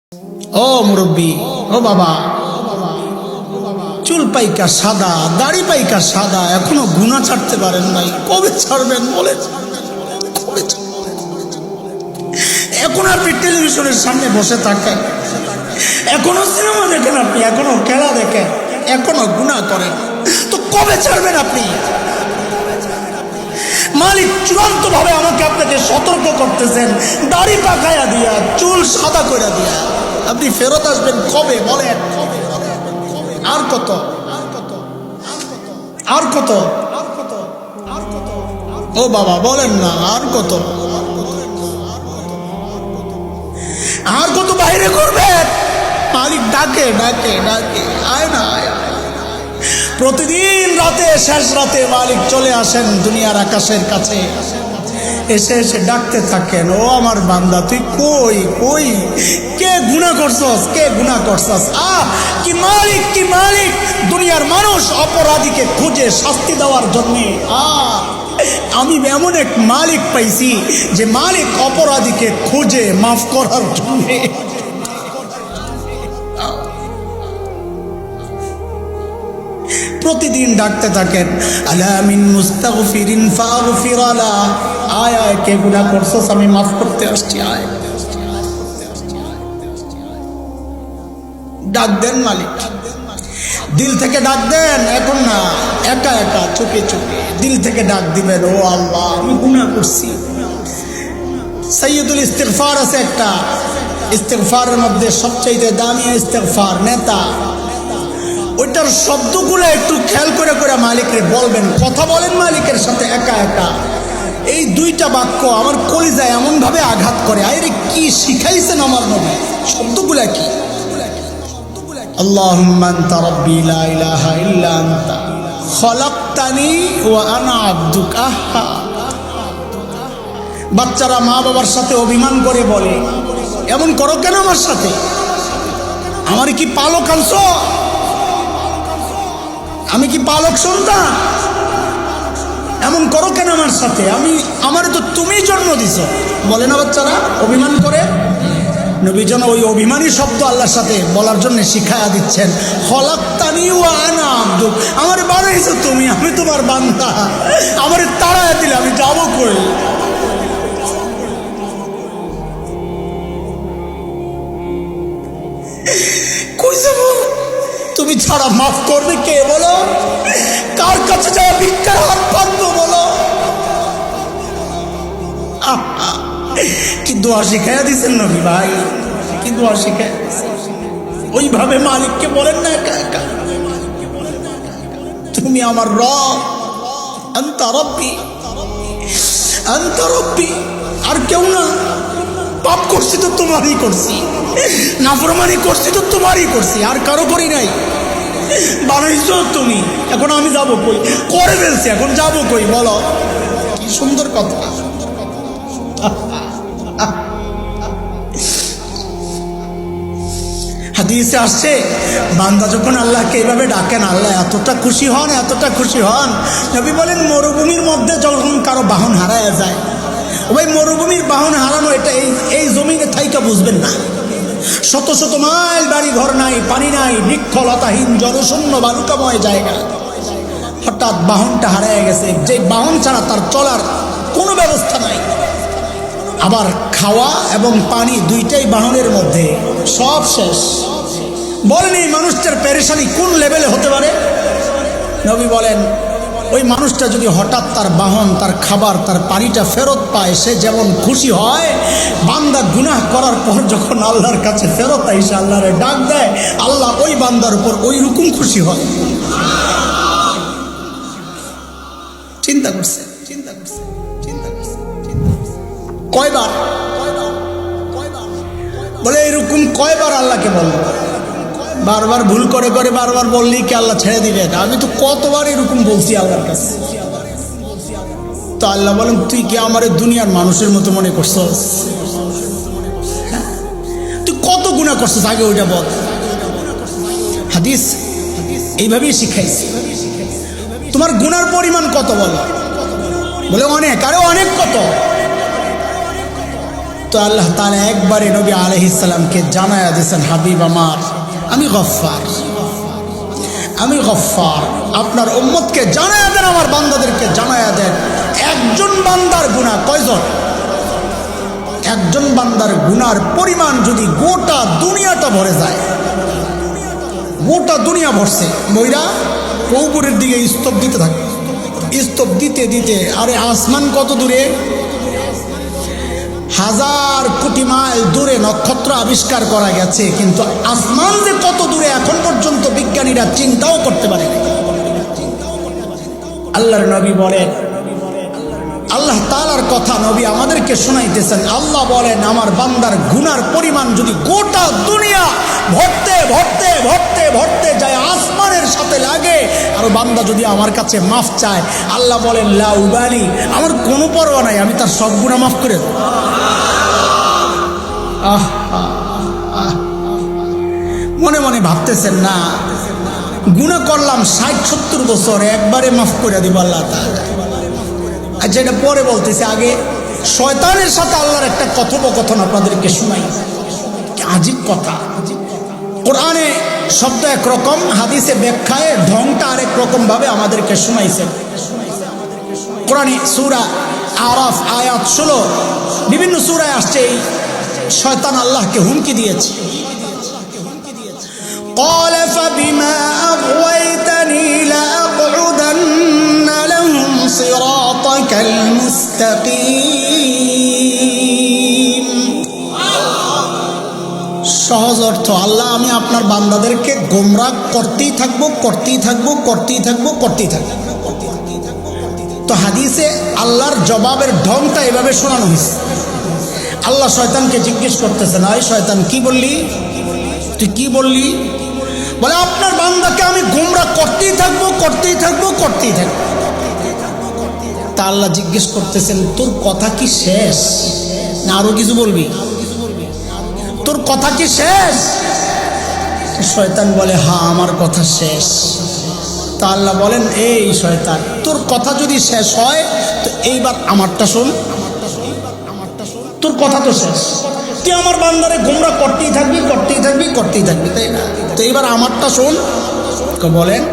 ও মুরব্বী, ও বাবা, চুল পাইকা সাদা, দাড়ি পাইকা সাদা, এখনো গুনাহ ছাড়তে পারেন নাই। কবে ছাড়বেন বলে? এখন আপনি টেলিভিশনের সামনে বসে থাকেন, এখনো সিনেমা দেখেন, আপনি এখনো খেলা দেখেন, এখনো গুনাহ করেন, তো কবে ছাড়বেন আপনি? মালিক চূড়ান্ত ভাবে আমাকে আপনাকে সতর্ক করতেছেন, দাড়ি পাকায়া দিয়া, চুল সাদা করে দিয়া আপনি ফেরত আসবেন কবে বলেন? আর কত, আর কত, ও বাবা বলেন না, আর কত, আর কত বাইরে করবেন? মালিক ডাকে ডাকে ডাকে, আয় না আয়। প্রতিদিন রাতে, শেষ রাতে মালিক চলে আসেন দুনিয়ার আকাশের কাছে, এসে এসে ডাকতে থাকেন, ও আমার বান্দা তুই কই কই, কে গুনাহ করছস, কে গুনাহ করছস? কি মালিক, কি মালিক! দুনিয়ার মানুষ অপরাধীকে খুঁজে শাস্তি দেওয়ার জন্যে, আমি এমন এক মালিক পাইছি যে মালিক অপরাধীকে খুঁজে মাফ করার জন্যে। প্রতিদিন ডাকতে থাকেন, আলা মিন মুস্তাগফিরিন ফাগফির আলা, আয় আয়, কে গুনাহ করছস, আমি মাফ করতে আসছি, আয়। ডাক দেন মালিক, দিল থেকে ডাক দেন, এখন না, একা একা চুপে চুপে দিল থেকে ডাক দিবেন, ও আল্লাহ আমি গুনাহ করছি। সাইয়্যিদুল ইস্তিগফার আছে একটা, ইস্তিগফারের মধ্যে সবচেয়ে দামি ইস্তিগফার নেতা, ওইটার শব্দগুলো একটু খেয়াল করে করে মালিকরে বলবেন, কথা বলেন মালিকের সাথে একা একা। এই দুইটা বাক্য আমার কলিজায় এমন ভাবে আঘাত করে, আরে কি শিখাইছেন আমার নবী, শব্দগুলা কি? আল্লাহুম্মা আনতা রাব্বি লা ইলাহা ইল্লা আনতা খলাকতানি ওয়া আনা আবদুকা। বাচ্চারা মা বাবার সাথে অভিমান করে বলে, এমন করো কেন আমার সাথে, আমার কি পালক আনছো, আমি কি পালক সন্তান, এমন করো কেন আমার সাথে, আমারে তো তুমি জন্ম দিছো, বলে না বাচ্চারা, অভিমান করে। নবী যেন ওই অভিমানী শব্দ আল্লাহর সাথে বলার জন্য শিখায়া দিচ্ছেন, খলাকতানি ওয়া আনা আবদুক, আমারে বানাইছো তুমি, আমি তোমার বান্দা, আমারে তাড়ায়া দিলে আমি যাবো কই? কই যাব? তুমি ছাড়া মাফ করবে কে বলো? কার কাছে যাওয়া ভিক্ষার হাত পাতবো বলো? কি দোয়া শিখাইয়া দিচ্ছেন নবী ভাই, কি দোয়া শিখাইয়া দিচ্ছেন। ওইভাবে মালিককে বলেন না একা একা, তুমি আমার রব, আনতা রব্বি, আনতা রব্বি, আর কেউ না। পাপ করছি তো তোমারই করছি, নাফরমানি করছি তো তোমারই করছি, আর কারো করি নাই। বানাইছো তুমি, এখন আমি যাবো কই? করে ফেলছি, এখন যাবো কই বলো? কি সুন্দর কথা। হাদিসে আসছে, বান্দা যখন আল্লাহকে এইভাবে ডাকেন, আল্লাহ এতটা খুশি হন, এতটা খুশি হন। নবী বলেন, মরুভূমির মধ্যে যখন কারো বাহন হারায় যায়, ওই মরুভূমির বাহন হারানো, এটা এই জমিনে থাইকা বুঝবেন না। শত শত মাইল বাড়ি ঘর নাই, পানি নাই, বৃক্ষলতাহীন জনশূন্য বালুকাময় জায়গা, হঠাৎ বাহনটা হারিয়ে গেছে, যে বাহন ছাড়া তার চলার কোনো ব্যবস্থা নাই, আবার খাওয়া এবং পানি দুইটাই বাহনের মধ্যে, সব শেষ। বলেন এই মানুষটার পেরেশানি কোন লেভেলে হতে পারে? নবী বলেন, ওই মানুষটা যদি হঠাৎ তার বাহন, তার খাবার, তার পানিটা ফেরত পায়, সে যেমন খুশি হয়, বান্দা গুনাহ করার পর যখন আল্লাহর কাছে ফেরত আইসে আল্লাহরে ডাক দেয়, আল্লাহ ওই বান্দার উপর ওই রকম খুশি হয়। চিন্তা করছে, চিন্তা করছে, চিন্তা করছে, কয়বার বলে এরকম কয়বার আল্লাহকে বলবো? বারবার ভুল করে করে বারবার বললেই কি আল্লাহ ছেড়ে দিবে? আমি তো কতবার এরকম বলছি আল্লাহর কাছে। তো আল্লাহ বলেন, তুই কি আমার দুনিয়ার মানুষের মতো মনে করছস? তুই কত গুনাহ করছস আগে ওইটা বল। হাদিস এইভাবেই শিখাইছি, তোমার গুনার পরিমাণ কত বলো? বলে অনেক। আরে অনেক কত? তো আল্লাহ তাআলা একবারে নবী আলাইহিস সালামকে জানায়া দিয়েছেন, হাবিব আমার, আমি গফফার, আমি গফফার। আপনার উম্মতকে জানায়া দেন, আমার বান্দাদেরকে জানায়া দেন, একজন বান্দার গুনাহ কয়জন? একজন বান্দার গুনার পরিমাণ যদি গোটা দুনিয়াটা ভরে যায়, গোটা দুনিয়া ভরছে, ময়রা কৌপুরের দিকে স্তব দিতে থাকে, স্তব দিতে দিতে, আরে আসমান কত দূরে, হাজার কোটি মাইল দূরে নক্ষত্র আবিষ্কার করা গেছে, কিন্তু আসমান যে কত দূরে এখন পর্যন্ত বিজ্ঞানীরা চিন্তাও করতে পারে না। আল্লাহর নবী বলেন, আল্লাহ তাআলার কথা নবী আমাদেরকে শোনাইতেছেন, আল্লাহ বলেন আমার বান্দার গুনার পরিমাণ যদি গোটা দুনিয়া ভরতে ভরতে ভরতে ভরতে যায়, আসমানের সাথে লাগে, আর বান্দা যদি আমার কাছে মাফ চায়, আল্লাহ বলেন লা উবালি, আমার কোনো পরোয়া নাই, আমি তার সব গুনাহ মাফ করে দেব। মনে মনে ভাবতেছেন না, গুনাহ করলাম 60-70 বছর, একবারে মাফ করে দিব আল্লাহ তাআলা। আচ্ছা, এটা পরে বলতেছে, আগে শয়তানের সাথে আল্লাহর একটা কথোপকথন আপনাদেরকে শোনাই। আজীব কথা, কোরআনে শব্দ একরকম, হাদিসে ব্যাখ্যায় ঢংটা আরেক রকম ভাবে আমাদেরকে শোনাইছেন। কোরআনে সূরা আরাফ আয়াত 16, বিভিন্ন সূরায় আসছে এই শয়তান আল্লাহকে হুমকি দিয়েছে। قال فبما أغويتني لأقعدن لهم صراطك المستقيم। সহজ অর্থ, আল্লাহ আমি আপনার বান্দাদেরকে গোমরাহ করতেই থাকবো, করতেই থাকবো, করতেই থাকবো, করতেই থাকবো। তো হাদিসে আল্লাহর জবাবের ঢংটা এভাবে শোনানো হয়েছে। আল্লাহ শয়তানকে জিজ্ঞেস করতেছেন, আয় শয়তান, কি বললি তুই, কি বললি? বলে আপনার বান্দাকে আমি গোমরাহ করতেই থাকবো, করতেই থাকবো, করতেই থাকবো। তা আল্লাহ জিজ্ঞেস করতেছেন, তোর কথা কি শেষ না আরো কিছু বলবি? তোর কথা কি শেষ? শয়তান বলে, হ্যাঁ আমার কথা শেষ। তা আল্লাহ বলেন, এই শয়তান, তোর কথা যদি শেষ হয় তো এইবার আমারটা শোন। তোর কথা তো শেষ, তুই আমার বান্দারে গোমরাহ করতেই থাকবি, করতেই থাকবি, করতেই থাকবি, তাই না? তো এইবার আমারটা শোন। বলেন,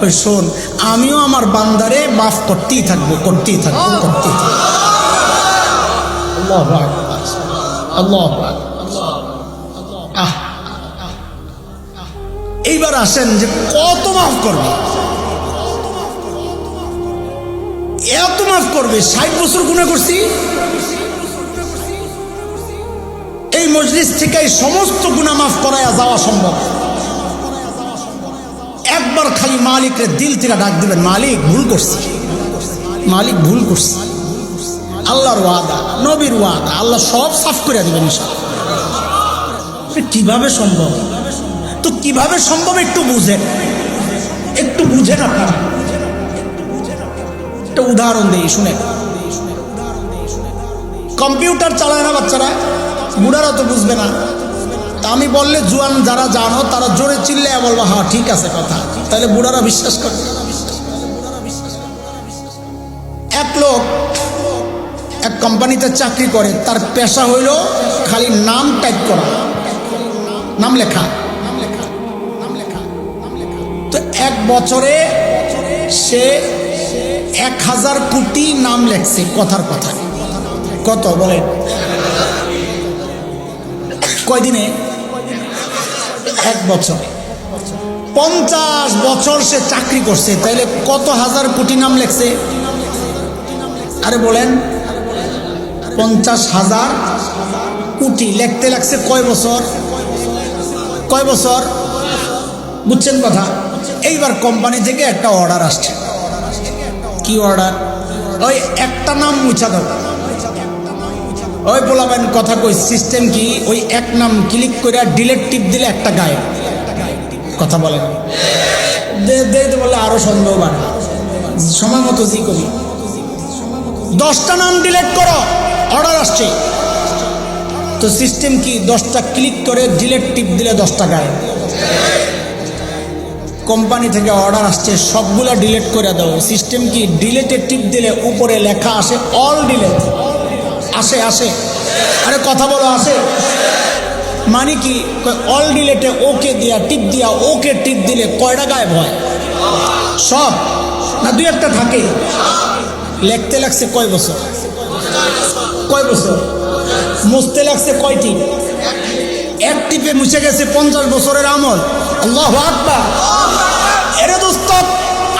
ওই শোন, আমিও আমার বান্দারে মাফ করতেই থাকবো, করতেই থাকবো, করতেই থাকবো। আল্লাহু আকবার, আল্লাহু আকবার। এইবার আসেন যে কত মাফ করবে, এত মাফ করবে। 60 বছর গুনাহ করছি, এই মজলিস থেকে সমস্ত গুনাহ মাফ করায়া যাওয়া সম্ভব। একবার খালি মালিকরে দিল থেকে ডাক দিবেন, মালিক ভুল করছি, মালিক ভুল করছি। আল্লাহর ওয়াদা, নবীর ওয়াদা, আল্লাহ সব সাফ করে দিবেন ইনশাআল্লাহ। কিভাবে সম্ভব? তো কিভাবে সম্ভব একটু বুঝেন, একটু বুঝেন আপনারা। একটা উদাহরণ দিই, শুনেন। কম্পিউটার চালায় না বাচ্চারা, বুড়ারা তো বুঝবে না। তা আমি বললে জুয়ান যারা জানো তারা জোরে চিল্লে বলবো, হ্যাঁ ঠিক আছে কথা, তাহলে বুড়ারা বিশ্বাস করে। এক লোক এক কোম্পানিতে চাকরি করে, তার পেশা হইল খালি নাম টাইপ করা, নাম লেখা। তো এক বছরে সে 1000 কোটি নাম লেখছে, কথার কথা। কত বলেন? কয়দিনে? 1 বছরে। 50 বছর সে চাকরি করছে, তাইলে কত হাজার কোটি নাম লেখছে? আরে বলেন, 50,000 কোটি লিখতে লাগছে কয় বছর? কয় বছর? বুঝছেন কথা? এইবার কোম্পানি থেকে একটা অর্ডার আসছে। কি অর্ডার? ওই একটা নাম মুছা দাও। ওই বলাবেন কথা কই, সিস্টেম কি? ওই এক নাম ক্লিক করে ডিলেট টিপ দিলে একটা গায়েব। কথা বলেন, বলে আরো সন্দেহ বাড়ে। সময় মতো জি করি, 10টা নাম ডিলেট করো, অর্ডার আসছে। তো সিস্টেম কি? 10টা ক্লিক করে ডিলেট টিপ দিলে 10টা গায়েব। কোম্পানি থেকে অর্ডার আসছে, সবগুলা ডিলেট করে দাও। সিস্টেম কি? ডিলেটে টিপ দিলে উপরে লেখা আসে অল ডিলেট, আসে আসে। আরে কথা বলো, আসে মানে কি? অল ডিলেটে ওকে দিয়া টিপ দিয়া ওকে টিপ দিলে কয়টা গায়েব হয়? সব না দুই একটা থাকে? লিখতে লাগছে কয় বছর? কয় বছর? মুছতে লাগছে কয় টিপ? এক টিপে মুছে গেছে 50 বছরের আমল। আল্লাহু আকবার। এরে দোস্ত,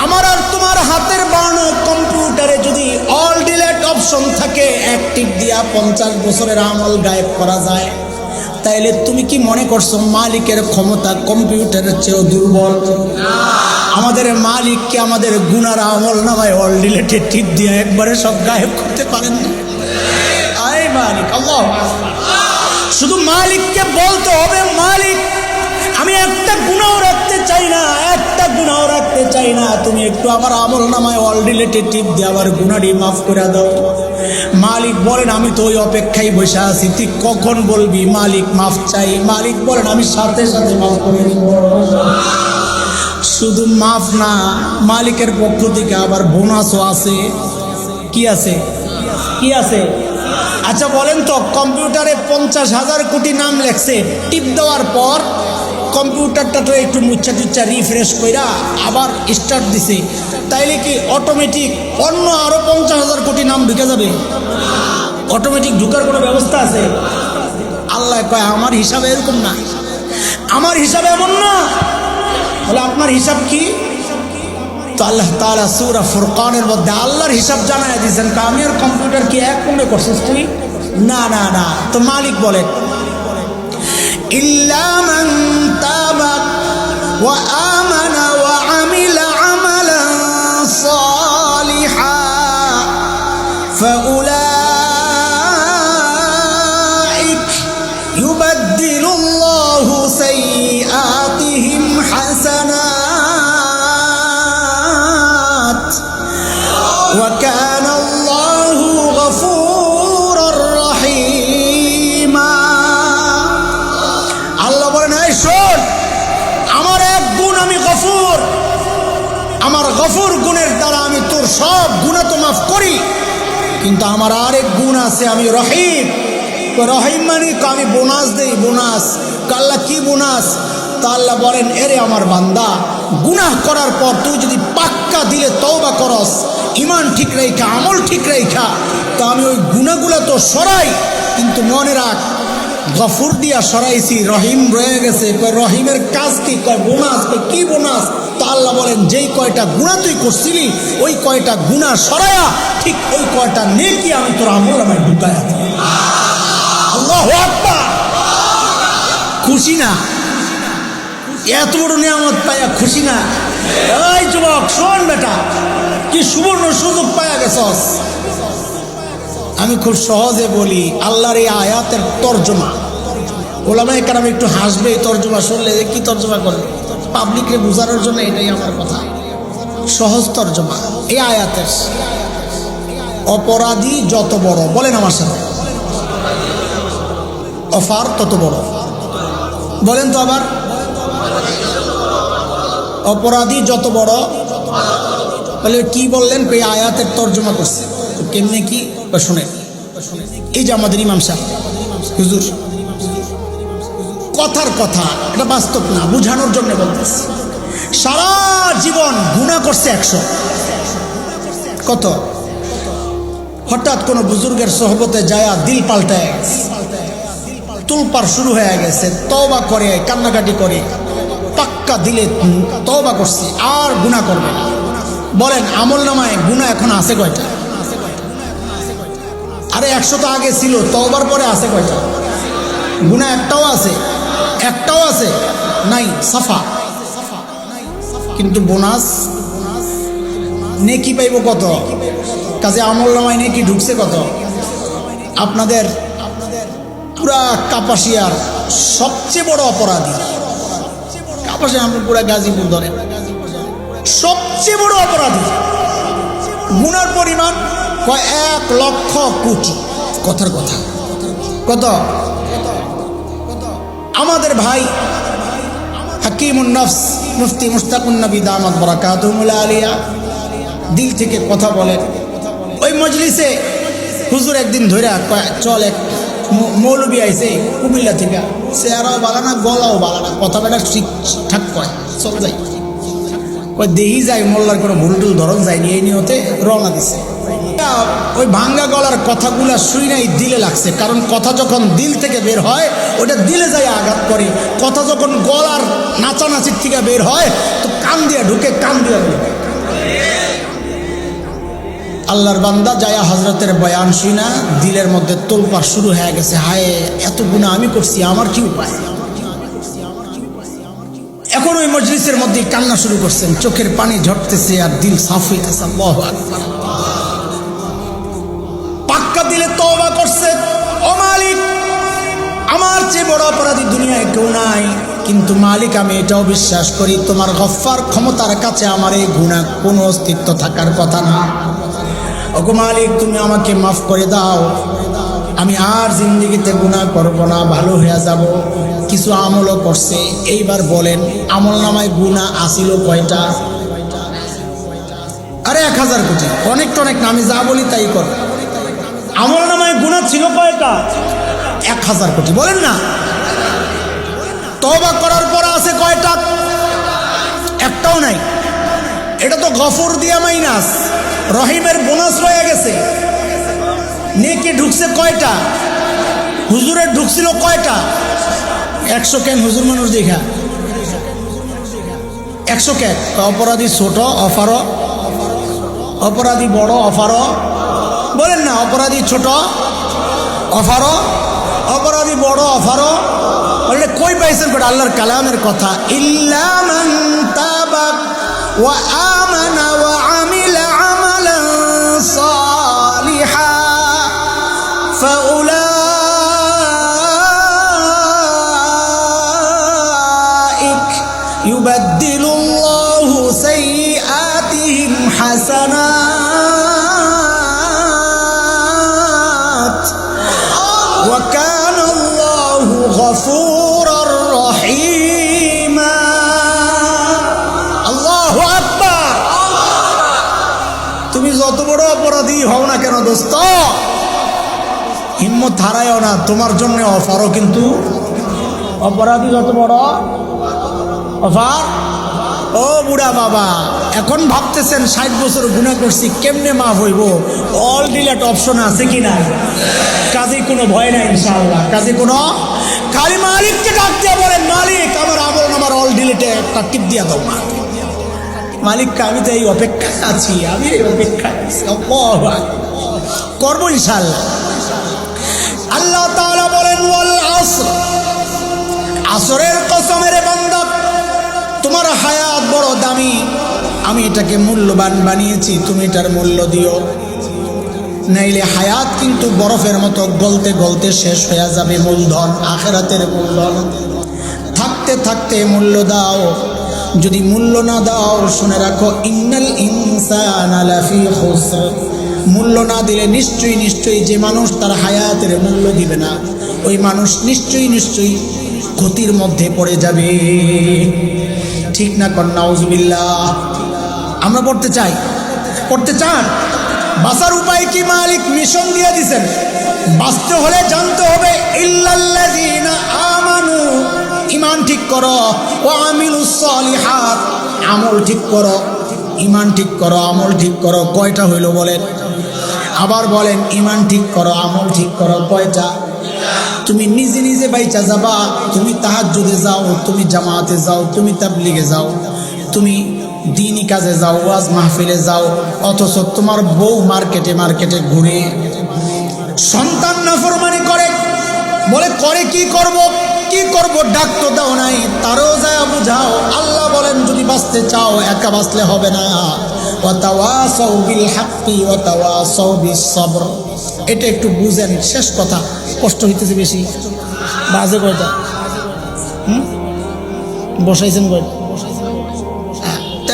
আমার আর তোমার হাতের বানানো কম্পিউটারে যদি অল ডিলেট অপশন থাকে, এক টিপ দিয়া 50 বছরের আমল গায়েব করা যায়, তাইলে তুমি কি মনে করছো মালিকের ক্ষমতা কম্পিউটারের চেয়েও দুর্বল? আমাদের মালিককে আমাদের গুনার আমল নামায় অল ডিলেটে টিপ দিয়ে একবারে সব গায়েব করতে পারেন না? আয় মালিক, আল্লাহ। শুধু মালিককে বলতে হবে, মালিক আমি একটা গুনাহ রাখতে চাই না, একটা গুনাহ রাখতে চাই না, তুমি একটু আমার আমল নামায় অল ডিলেটে টিপ দিয়ে আবার গুনাহটি মাফ করে দাও। মালিক বলেন আমি তো ওই অপেক্ষায় বসে আছি, তুই কখন বলবি মালিক মাফ চাই? মালিক বলেন আমি সাথে সাথে মাফ করে দিব। শুধু মাফ না, মালিকের পক্ষ থেকে আবার বোনাসও আছে। কি আছে? কি আছে? আচ্ছা বলেন তো, কম্পিউটারে 50,000 কোটি নাম লেখছে, টিপ দেওয়ার পর কম্পিউটারটা তো একটু মুচ্ছা টুচ্ছা রিফ্রেশ কইরা আবার স্টার্ট দিছে, তাইলে কি অটোমেটিক অন্য আরো 50,000 কোটি নাম ঢুকে যাবে? অটোমেটিক ঢুকার কোনো ব্যবস্থা আছে? আল্লাহ কয় আমার হিসাবে এরকম না, আমার হিসাবে এমন না। বলে আপনার হিসাব কি? তো আল্লাহ তাআলা সূরা ফুরকানের মধ্যে আল্লাহর হিসাব জানায় দিয়েছেন, আমি আর কম্পিউটার কি এক মনে করছিস তুই? না না না। তো মালিক বলেন ইল্লা মান তাবা ওয়া আমানা ওয়া আমিলা আমালান সালিহা ফাউলাইক ইউবাদদিলুল্লাহু সাইয়্যাতিহিম হাসানাত ওয়া কানা আল্লাহু গফুরুর রহিমা। আল্লাহ বলেন এই শোন, আমার এক গুণ আমি গফুর, আমার গফুর গুণের দ্বারা আমি তোর সব গুনাহ তো মাফ করি, কিন্তু আমার আরেক গুণ আছে, আমি রহিম। তো রহিম মানে আমি বোনাস দেই, বোনাস। আল্লাহ কি বোনাস? তা আল্লাহ বলেন এরে আমার বান্দা, গুনাহ করার পর তুই যদি পাক্কা দিলে তওবা করস, ইমান ঠিক রেখা আমল ঠিক রেখা, তো আমি ওই গুনাহগুলো তো সরাই, কিন্তু মনে রাখ গফুর দিয়া সরাইছি, রহিম রয়ে গেছে। রহিমের কাজ কি? কয় বোনাস। কি বোনাস? তা আল্লাহ বলেন যেই কয়টা গুনাহ তুই করছিলি ওই কয়টা গুনাহ সরায়া ঠিক ওই কয়টা নেকি আমি তোর আমল নামায় ঢুকায়া দিই। আল্লাহু আকবার। খুশি না? এত বড় নিয়ামত পাইয়া খুশি না? এই যুবক শোন বেটা, কি সুবর্ণ সুযোগ পাইয়া গেছস। আমি খুব সহজে বলি, আল্লাহর এই আয়াতের তর্জমা, ওলামায়ে কেরাম একটু হাসবে এই তর্জমা শুনলে, কি তর্জমা করবে পাবলিককে বোঝানোর জন্য, এটাই আমার কথা। সহজ তর্জমা এই আয়াতের, অপরাধী যত বড়, বলেন আমার সাথে, অফার তত বড়। বলেন তো আবার, অপরাধী যত বড়। বলে কি বললেন? এই আয়াতের তর্জমা করছে। কেমনে কি শুনে? এই যে আমাদের ইমাম সাহেব হুজুর, কথার কথা, এটা বাস্তব না, বুঝানোর জন্য বলতেছি। সারা জীবন গুনাহ করছে 100। কত? হঠাৎ কোনো বুজুর্গের সোহবতে যায়া দিল পাল্টায় গেছে, তুলপার শুরু হয়ে গেছে, তওবা করে কান্নাকাটি করে পাক্কা দিলে তওবা করছে, আর গুনাহ করবে না। বলেন আমল নামায় গুনাহ এখন আছে কয়টা? আরে 100 তো আগে ছিল, তওবার পরে আছে কয়টা? গুনাহ একটাও আছে? একটাও আছে নাই, সাফা। কিন্তু বোনাস নেকি পাইব কত? কাজে আমল নামায় নেকি ঢুকছে কত? আপনাদের পুরা কাপাসিয়ার সবচেয়ে বড় অপরাধী, কাপাসিয়া আমরা পুরা গাজীপুর ধরেন, সবচেয়ে বড় অপরাধী গুনার পরিমাণ 1 লক্ষ কোটি। কথার কথা কত? আমাদের ভাই হাকিমুন নফস মুফতি মুশতাকুন নবী দামাত বারাকাতুহুল আলিয়া দিল থেকে কথা বলেন। ওই মজলিসে হুজুর একদিন ধরে চল এক মৌলবি আইছে কুমিল্লা থেকে, চেহারাও বালা না, গলাও বালা না, কথা বেটা ঠিকঠাক কয়, চল যাই কয় দেহি যায়, মোল্লার কোনো ভুল টুল ধরন যায়নি, এই নিয়তে রওনা দিছে। ওই ভাঙ্গা গলার কথাগুলা শুই নাই দিলে লাগছে, কারণ কথা যখন দিল থেকে বের হয় ওটা দিলে যায় আঘাত করে, কথা যখন গলার নাচানাচির থেকে বের হয় তো কান দিয়ে ঢুকে, কান দিয়ে ঢুকে। আল্লাহর বান্দা যায়া হজরতের বয়ান শুই না দিলের মধ্যে তোলপাড় শুরু হয়ে গেছে, হায় এত গুনাহ আমি করছি, আমার কি উপায়। এখন ওই মজলিসের মধ্যে কান্না শুরু করছেন, চোখের পানি ঝরতেছে আর দিল সাফ হইতেছে। আল্লাহু আকবার। পাক্কা দিলে তওবা করছে, ও মালিক আমার চেয়ে বড় অপরাধী দুনিয়ায় কেউ নাই, কিন্তু মালিক আমি এটাও বিশ্বাস করি তোমার গফফার ক্ষমতার কাছে আমার এই গুনাহ কোনো অস্তিত্ব থাকার কথা না। ওগো মালিক তুমি আমাকে মাফ করে দাও, আমি আর জিন্দেগিতে গুনাহ করব না, ভালো হয়ে যাব। কিছু আমলও করছে। এইবার বলেন আমল নামায় গুনাহ আসিল কয়টা? আরে 1000 কোটি, অনেক টনেক না, আমি যা বলি তাই কর। আমল নামায় গুনাহ ছিল কয়টা? 1000 কোটি। বলেন না। তওবা করার পর আছে কয়টা? একটাও নাই। এটা তো গফুর দিয়া মাইনাস, রহিমের বোনাস রয়ে গেছে। নেকি ঢুকছে কয়টা? হুজুরের ঢুকছিল কয়টা? 100 কেন হুজুর মানুষ দেখা 100 কেন? অপরাধী ছোট অফারও, অপরাধী বড় অফারও। বলেন না, অপরাধী ছোট অফারও, অপরাধী বড় অফারও। বললে কই পাইছেন? করে আল্লাহর কালামের কথা, ইল্লা মান তাবা ওয়া আমানা ওয়া আমিলা আমালান সালিহা ফাউলাইক ইউবাদদিলুল্লাহু সাইয়্যাতিহিম হাসানাত ওয়া কানা আল্লাহু গফুরার রহিমা। আল্লাহু আকবার। তুমি যত বড় অপরাধী হও না কেন দোস্ত, হিম্মত হারায়ও না, তোমার জন্য অফারও। কিন্তু অপরাধী যত বড় অফার। ও বুড়া বাবা, এখন ভাবতেছেন 60 বছর গুনাহ করছি, কেমনে মাফ হইব? অল ডিলেট অপশন আছে কি না? কাজে কোনো ভয় নাই ইনশাআল্লাহ, কাজে কোনো, খালি মালিককে ডাক দিয়ে বলেন, মালিক আমার আমল নামার অল ডিলেটে একটা টিপ দিয়া দাও। মালিককে আমি তো এই অপেক্ষায় আছি, আমি এই অপেক্ষায় করবো ইনশাআল্লাহ। আল্লাহ তাআলা বলেন ওয়াল আসর, আসরের কসমের বান্দা তোমার হায়াত বড় দামি, আমি এটাকে মূল্যবান বানিয়েছি, তুমি এটার মূল্য দিও, নাইলে হায়াত কিন্তু বরফের মতো গলতে গলতে শেষ হয়ে যাবে। মূলধন, আখিরাতের মূলধন, থাকতে থাকতে মূল্য দাও। যদি মূল্য না দাও, শুনে রাখো ইন্নাল ইনসানা লাফি খুসর, মূল্য না দিলে নিশ্চয়ই নিশ্চয়ই যে মানুষ তার হায়াতের মূল্য দিবে না, ওই মানুষ নিশ্চয়ই নিশ্চয়ই ক্ষতির মধ্যে পড়ে যাবে। ঠিক না কর? নাউজুবিল্লাহ। আমরা পড়তে চাই, পড়তে চান? বাঁচার উপায় কি? মালিক মিশন দিয়ে দিছেন, বাঁচতে হলে জানতে হবে ইল্লাল্লাযীনা আমানু, ঈমান ঠিক করো, ওয়া আমিলুস সালিহাত, আমল ঠিক করো। ঈমান ঠিক করো, আমল ঠিক করো, কয়টা হইল বলেন? আবার বলেন, ঈমান ঠিক করো, আমল ঠিক করো, কয়টা? তুমি নিজে নিজে বাইচা যাবা, তুমি তাহাজ্জুদে যাও, তুমি জামাতে যাও, তুমি তাবলীগে যাও, তুমি দ্বীনি কাজে যাও, ওয়াজ মাহফিলে যাও, অথচ তোমার বউ মার্কেটে মার্কেটে ঘুরে, সন্তান নাফরমানি করে, বলে করে কি করব কি করব, ডাক তো দাও নাই, তারও যায় বুঝাও। আল্লাহ বলেন যদি বাঁচতে চাও একা বাঁচলে হবে না, ওয়া তাওয়াসাউ বিল হাক্কি ওয়া তাওয়াসাউ বিস সবর। এটা একটু বুঝেন। শেষ কথা, কষ্ট হইতেছে বেশি। বাজে কয়টা? বসাইছেন কয়টা?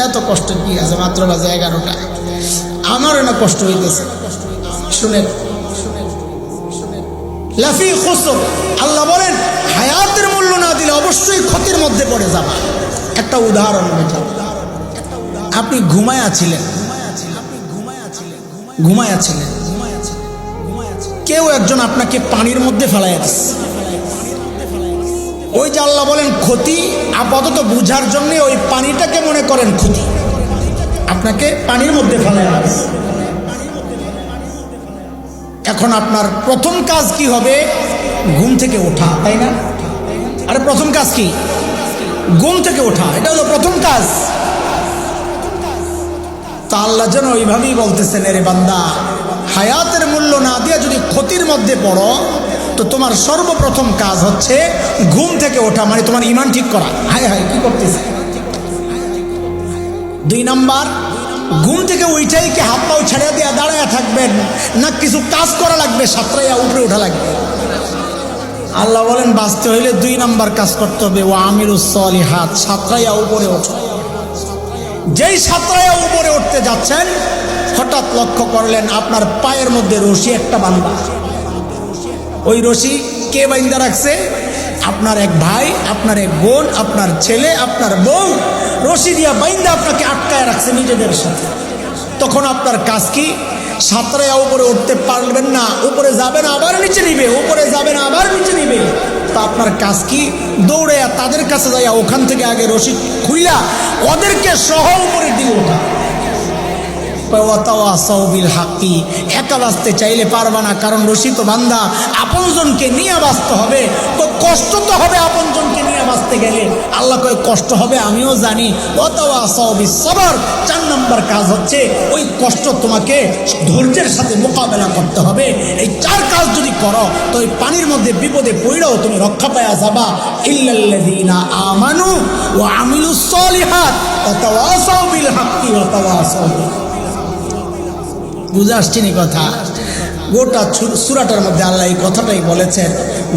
এত কষ্ট কি আছে? মাত্র বাজে 11টা। আমারও না কষ্ট হইতেছে। শুনেন, লাফি খুসর, আল্লাহ বলেন হায়াতের মূল্য না দিলে অবশ্যই ক্ষতির মধ্যে পড়ে যাবে। একটা উদাহরণ বলি, আপনি ঘুমায়া ছিলেন, কেউ একজন আপনাকে পানির মধ্যে ফেলাইয়া দিচ্ছে, ওই যে আল্লাহ বলেন ক্ষতি আপাতত বুঝার জন্য ওই পানিটাকে মনে করেন ক্ষতি, আপনাকে পানির মধ্যে ফেলাইয়া দিচ্ছে। এখন আপনার প্রথম কাজ কি হবে? ঘুম থেকে ওঠা, তাই না? আরে প্রথম কাজ কি? ঘুম থেকে ওঠা, এটা হলো প্রথম কাজ। তা আল্লাহ যেন ওইভাবেই বলতেছেন, এরে বান্দা, হায়াতের মূল্য না দিয়ে যদি ক্ষতির মধ্যে পড়ো তো তোমার সর্বপ্রথম কাজ হচ্ছে ঘুম থেকে ওঠা, মানে তোমার ইমান ঠিক করা। হায় হায় কি করতেছে? 2 নাম্বার, ঘুম থেকে উঠাই কি হাত পাও ছেড়ে দিয়ে দাঁড়ায় থাকবেন, না কিছু কাজ করা লাগবে, সাঁতরাইয়া উপরে ওঠা লাগবে? আল্লাহ বলেন বাঁচতে হইলে 2 নাম্বার কাজ করতে হবে, ও আমিরুস সলিহাত, সাঁতরাইয়া উপরে ওঠো। যেই সাঁতরাইয়া উপরে উঠতে যাচ্ছেন হঠাৎ লক্ষ্য করলেন আপনার পায়ের মধ্যে রশি একটা বাঁধা। ওই রশি কে বাইন্দা রাখছে? আপনার এক ভাই, আপনার এক বোন, আপনার ছেলে, আপনার বউ রশি দিয়া বাইন্দা আপনাকে আটকায় রাখছে নিজেদের সাথে। তখন আপনার কাজ কি? সাঁতরাইয়া উপরে উঠতে পারবেন না, উপরে যাবেন আবার নিচে নিবে, উপরে যাবেন আবার নিচে নিবে। তা আপনার কাজ কি? দৌড়াইয়া তাদের কাছে যাইয়া ওখান থেকে আগে রশি খুইলা ওদেরকে সহ উপরে দিয়ে ওঠা। একা বাঁচতে চাইলে পারবা না, কারণ রশি তো বান্দা আপনজনকে নিয়ে বাঁচতে হবে, তো কষ্ট তো হবে আপনজনকে নিয়ে বাঁচতে গেলে। আল্লাহ কয় কষ্ট হবে, আমিও জানি। 4 নম্বর কাজ হচ্ছে ওই কষ্ট তোমাকে ধৈর্যের সাথে মোকাবেলা করতে হবে। এই 4 কাজ যদি করো তো ওই পানির মধ্যে বিপদে পড়লেও তুমি রক্ষা পাওয়া যাবা। ইল্লাল্লাযীনা আমানু ওয়া আমিলুস সলিহাত ওয়া তাওয়াসাউ বিল হাক্কি ওয়া তাওয়াসাউ। বুঝে আসছে নি কথা? গোটা সূরাটার মধ্যে আল্লাহ এই কথাটাই বলেছেন,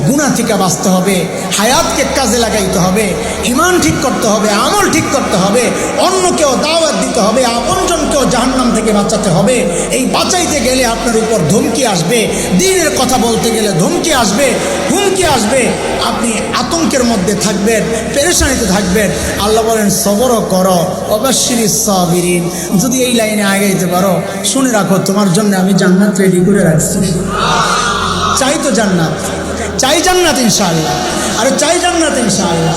গুনাহ থেকে বাঁচতে হবে, হায়াতকে কাজে লাগাইতে হবে, ঈমান ঠিক করতে হবে, আমল ঠিক করতে হবে, অন্যকেও দাওয়াত দিতে হবে, আপনজনকেও জাহান্নাম থেকে বাঁচাতে হবে। এই বাঁচাইতে গেলে আপনার উপর ধমকি আসবে, দ্বীনের কথা বলতে গেলে ধমকি আসবে, হুমকি আসবে, আপনি আতঙ্কের মধ্যে থাকবেন, পেরেশানিতে থাকবেন। আল্লাহ বলেন সবরও করো, অবাশশিরিস সাবিরিন। যদি এই লাইনে আগাইতে পারো, শুনে রাখো তোমার জন্য আমি জান্নাত রেডি করে রাখছি। চাই তো জান্নাত, চাই জান্নাত ইনশাআল্লাহ, আরে চাই জান্নাত ইনশাআল্লাহ।